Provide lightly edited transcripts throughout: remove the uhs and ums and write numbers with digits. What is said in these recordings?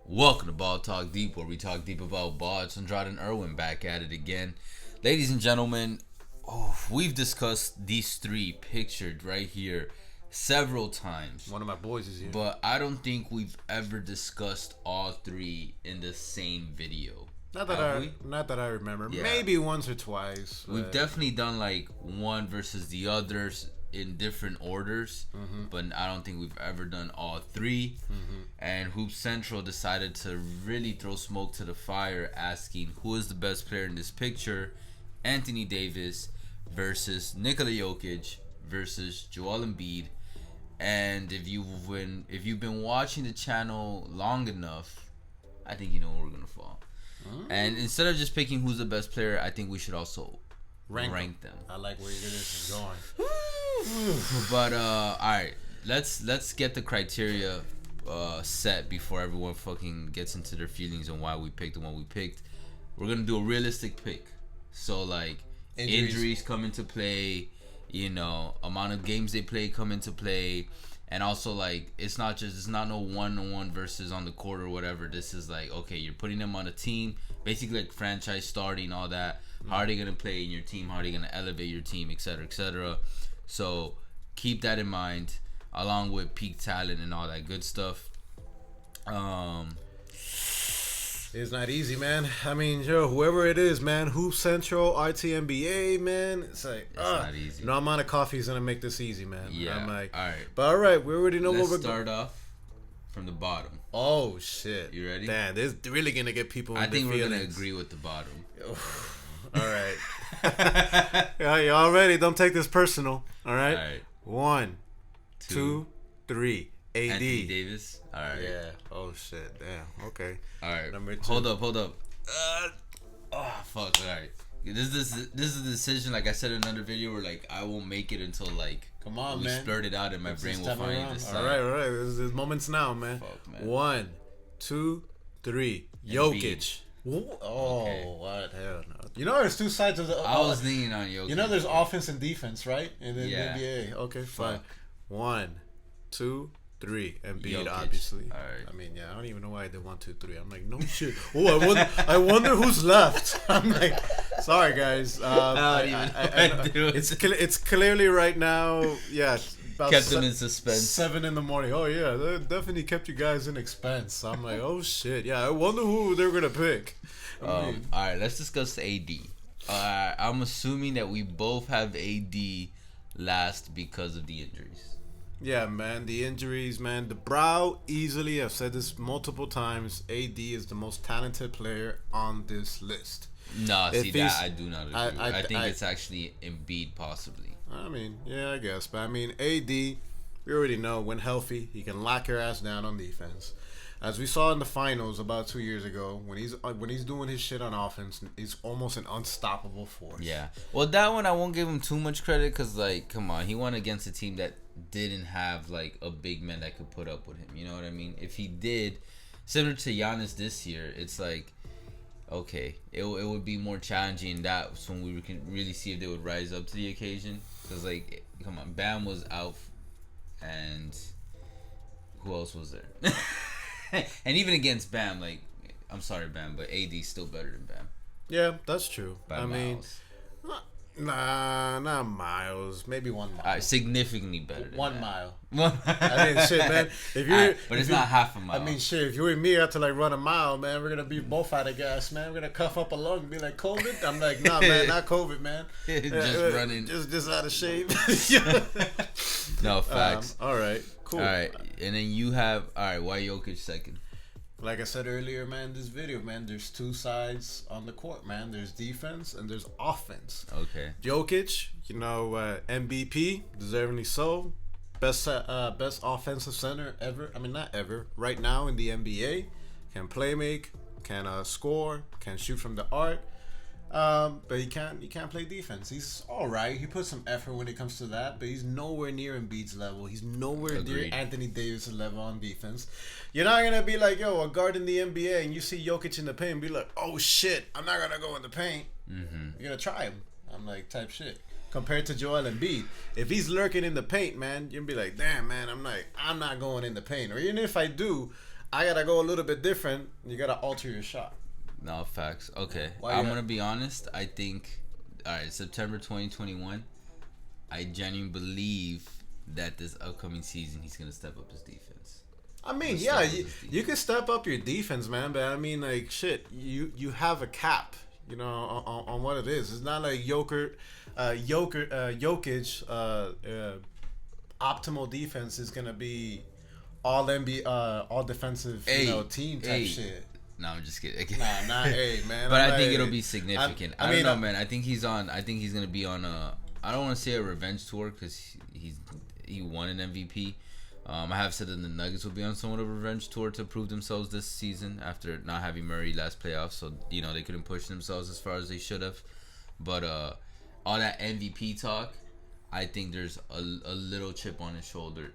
Welcome to Ball Talk Deep, where we talk deep about ball. It's Andrade and Irwin back at it again. Ladies and gentlemen, we've discussed these three pictured right here several times. One of my boys is here. But I don't think we've ever discussed all three in the same video. Not that I remember. Yeah. Maybe once or twice. We've definitely done like one versus the others in different orders, but I don't think we've ever done all three. And Hoop Central decided to really throw smoke to the fire, asking who is the best player in this picture: Anthony Davis versus Nikola Jokic versus Joel Embiid. And if you've been watching the channel long enough, I think you know where we're gonna fall. And instead of just picking who's the best player, I think we should also rank them. I like where this is going. But all right, let's get the criteria set before everyone fucking gets into their feelings on why we picked the one we picked. We're gonna do a realistic pick, so like injuries come into play, amount of games they play come into play, and also like it's not no 1-on-1 versus on the court or whatever. This is like, okay, you're putting them on a team, basically like franchise starting, all that. How are they gonna play in your team? How are they gonna elevate your team, etc., etc. So keep that in mind, along with peak talent and all that good stuff. It's not easy, man. I mean, whoever it is, man, Hoop Central, RTNBA, man, it's like, it's not easy. No amount of coffee is gonna make this easy, man. Yeah. I'm like, all right. But all right, we already know Let's what we're start off from the bottom. Oh shit! You ready? Damn, this is really gonna get people. I think we're gonna agree with the bottom. All right. Yeah, y'all ready? Don't take this personal. All right. All right. 1, 2, 3. AD. Anthony Davis. All right. Yeah. Oh shit. Damn. Okay. All right. Number 2. Hold up. Fuck. All right. This is a decision. Like I said in another video, where like I won't make it until like come on, we man. splurt it out, and my brain will finally decide. All right. There's moments now, man. Fuck, man. 1, 2, 3. Jokic. Oh, Okay. what? Hell no. There's two sides of the. I was leaning on Jokic. There's offense and defense, right? In the NBA. Okay, fine. Fuck. 1, 2, 3. Embiid, Jokic. Obviously. All right. I mean, yeah, I don't even know why I did 1, 2, 3. I'm like, no shit. Oh, I wonder who's left. I'm like, sorry guys. It's clearly right now. Yeah. Kept them in suspense. 7 in the morning. Oh yeah, that definitely kept you guys in expense. I'm like, oh shit. Yeah, I wonder who they're gonna pick. All right, let's discuss AD. I'm assuming that we both have AD last because of the injuries. Yeah, man, the injuries, man. The brow, easily, I've said this multiple times, AD is the most talented player on this list. No, see that I do not agree. I think it's actually Embiid, possibly. I mean, yeah, I guess. But I mean, AD, we already know, when healthy, he can lock your ass down on defense. As we saw in the finals about 2 years ago, when he's doing his shit on offense, he's almost an unstoppable force. Yeah. Well, that one I won't give him too much credit because, like, come on, he won against a team that didn't have like a big man that could put up with him. You know what I mean? If he did, similar to Giannis this year, it's like, okay, it would be more challenging. That's when we can really see if they would rise up to the occasion. Because, like, come on, Bam was out, and who else was there? And even against Bam, like, I'm sorry, Bam, but AD's still better than Bam. Yeah, that's true. By miles. Not miles. Maybe 1 mile. Significantly better than 1 Bam. mile. 1 mile. I mean, shit, man. If you're, but it's not half a mile. I mean, shit. If you and me have to like run a mile, man, we're gonna be both out of gas, man. We're gonna cuff up a lung and be like, COVID. I'm like, nah, man, not COVID, man. Just running. Just out of shape. No facts. All right. Cool. All right, and then you have why Jokic second? Like I said earlier, man, this video, man, there's two sides on the court, man. There's defense and there's offense. Okay. Jokic, MVP, deservingly so. Best offensive center ever. I mean, not ever. Right now in the NBA. Can play make, can score, can shoot from the arc. But he can't play defense. He's all right. He puts some effort when it comes to that, but he's nowhere near Embiid's level. He's nowhere near Anthony Davis' level on defense. You're not gonna be like, a guard in the NBA, and you see Jokic in the paint and be like, oh shit, I'm not gonna go in the paint. Mm-hmm. You're gonna try him. I'm like, type shit. Compared to Joel Embiid, if he's lurking in the paint, man, you'll be like, damn, man, I'm not going in the paint. Or even if I do, I gotta go a little bit different. You gotta alter your shot. No, facts. Okay. Why I'm you going to be honest. I think, all right, September 2021, I genuinely believe that this upcoming season he's going to step up his defense. I mean, yeah, you can step up your defense, man. But I mean, like, shit, you have a cap, you know, on what it is. It's not like Jokic, optimal defense is gonna be all NBA, all defensive, team type shit. No, I'm just kidding. Nah, hey, man. But I think it'll be significant. I mean, don't know, man. I think he's gonna be on a. I don't want to say a revenge tour because he won an MVP. I have said that the Nuggets will be on somewhat of a revenge tour to prove themselves this season after not having Murray last playoffs. So they couldn't push themselves as far as they should have. But all that MVP talk, I think there's a little chip on his shoulder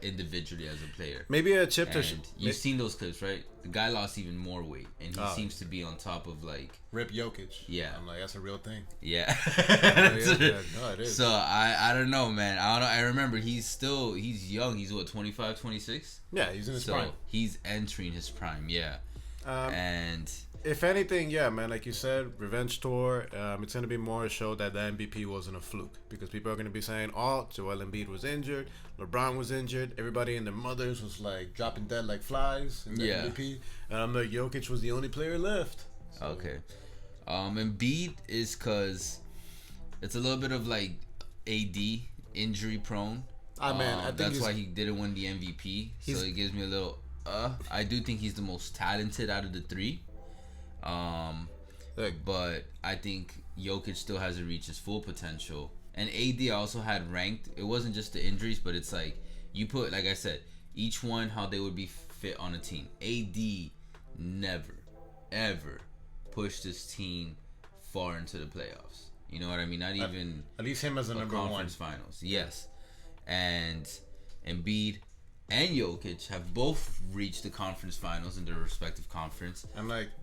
individually as a player. Maybe a chip to. You've seen those clips, right? The guy lost even more weight, and he seems to be on top of like Rip Jokic. Yeah, I'm like, that's a real thing. Yeah. No, it is. So I don't know, man. I don't know. I remember he's young. He's what, 25, 26? Yeah, he's in his prime. He's entering his prime. Yeah. And if anything, yeah, man, like you said, revenge tour. It's gonna be more a show that the MVP wasn't a fluke because people are gonna be saying, "Oh, Joel Embiid was injured, LeBron was injured, everybody and their mothers was like dropping dead like flies in the MVP," and I'm like, Jokic was the only player left. So. Okay. Embiid is because it's a little bit of like AD injury prone. I think that's why he didn't win the MVP. So it gives me a little. I do think he's the most talented out of the three. But I think Jokic still hasn't reached his full potential. And AD also had ranked. It wasn't just the injuries, but it's like you put, like I said, each one how they would be fit on a team. AD never, ever pushed his team far into the playoffs. You know what I mean? Not even at least him as a number one. Conference finals. Yes. And Embiid and Jokic have both reached the conference finals in their respective conference.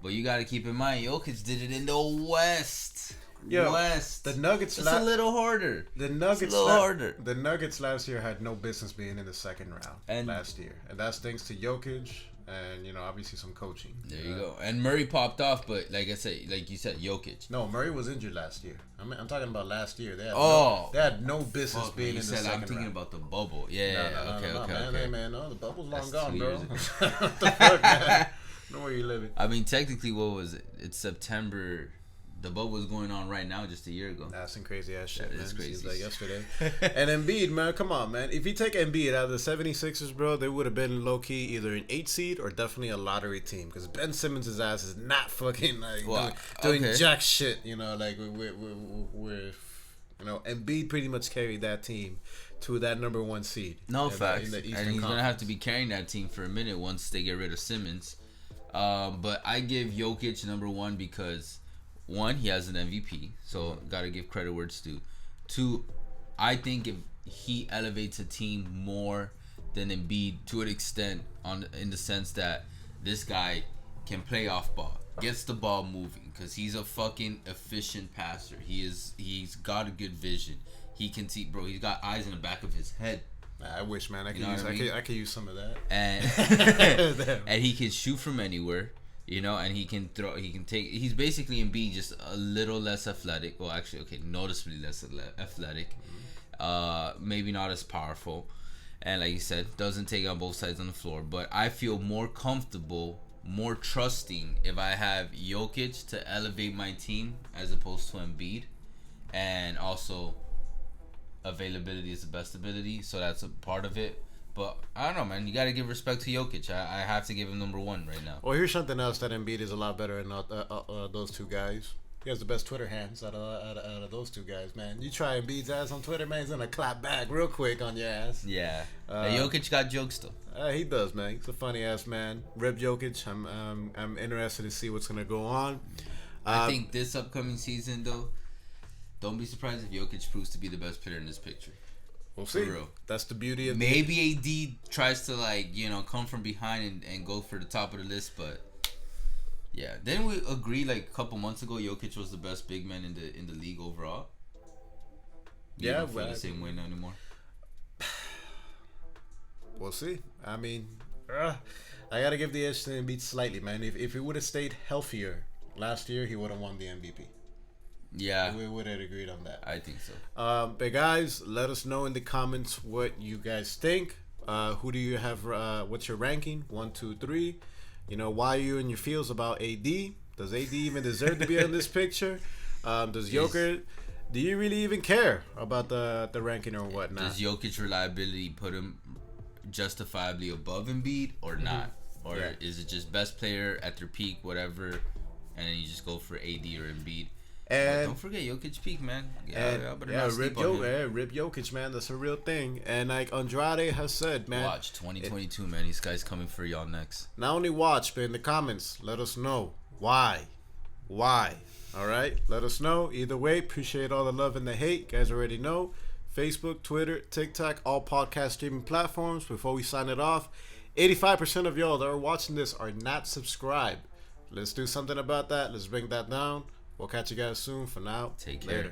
But you got to keep in mind, Jokic did it in the West. West. The Nuggets. It's a little harder. The Nuggets. Harder. The Nuggets last year had no business being in the second round last year, and that's thanks to Jokic and obviously some coaching. There you go. And Murray popped off, but like you said, Jokic. No, Murray was injured last year. I'm talking about last year. They had no business being in the second round. I'm thinking about the bubble. Yeah. Okay. Man, no, the bubble's long gone, bro. What the fuck, man? Know where you living? I mean, technically, what was it? It's September. The bubble was going on right now, just a year ago. That's some crazy ass shit, man. It's crazy. Seems like yesterday. And Embiid, man, come on, man. If you take Embiid out of the 76ers, bro, they would have been low key either an 8 seed or definitely a lottery team because Ben Simmons' ass is not fucking like doing jack shit. Like we're Embiid pretty much carried that team to that number 1 seed. No facts. And he's gonna have to be carrying that team for a minute once they get rid of Simmons. But I give Jokic number 1 because. 1, he has an MVP, so gotta give credit where it's due. 2, I think if he elevates a team more than Embiid to an extent, in the sense that this guy can play off ball, gets the ball moving, because he's a fucking efficient passer. He's got a good vision. He can see, bro. He's got eyes in the back of his head. I wish, man. I could use some of that. And and he can shoot from anywhere. And he can throw. He can take. He's basically Embiid, just a little less athletic. Well, actually, noticeably less athletic. Maybe not as powerful, and like you said, doesn't take on both sides on the floor. But I feel more comfortable, more trusting if I have Jokic to elevate my team as opposed to Embiid, and also availability is the best ability, so that's a part of it. But I don't know, man. You got to give respect to Jokic. I have to give him number 1 right now. Well, here's something else that Embiid is a lot better than those two guys. He has the best Twitter hands out of those two guys, man. You try Embiid's ass on Twitter, man, he's gonna clap back real quick on your ass. Yeah. Jokic got jokes though. He does, man. He's a funny ass man. Rip Jokic. I'm interested to see what's gonna go on. I think this upcoming season, though, don't be surprised if Jokic proves to be the best player in this picture. We'll see. For real. That's the beauty of maybe AD tries to come from behind and go for the top of the list, but yeah. Didn't we agree like a couple months ago Jokic was the best big man in the league overall? You don't feel the same way now anymore. We'll see. I mean, I gotta give the edge to Embiid slightly, man. If he would have stayed healthier last year, he would have won the MVP. Yeah, We would have agreed on that. I think so. But guys, let us know in the comments what you guys think. Who do you have? What's your ranking? 1, 2, 3. You know, why are you in your feels about AD? Does AD even deserve to be on this picture? Does Jokic? Do you really even care about the ranking or whatnot? Does Jokic reliability put him justifiably above Embiid or not? Or is it just best player at their peak, whatever, and then you just go for AD or Embiid? And don't forget Jokic peak, man. Rip Jokic, man. That's a real thing. And like Andrade has said, man. Watch 2022, man. These guys coming for y'all next. Not only watch, but in the comments, let us know why. All right, let us know. Either way, appreciate all the love and the hate. You guys already know. Facebook, Twitter, TikTok, all podcast streaming platforms. Before we sign it off, 85% of y'all that are watching this are not subscribed. Let's do something about that. Let's bring that down. We'll catch you guys soon. For now, take care. Later.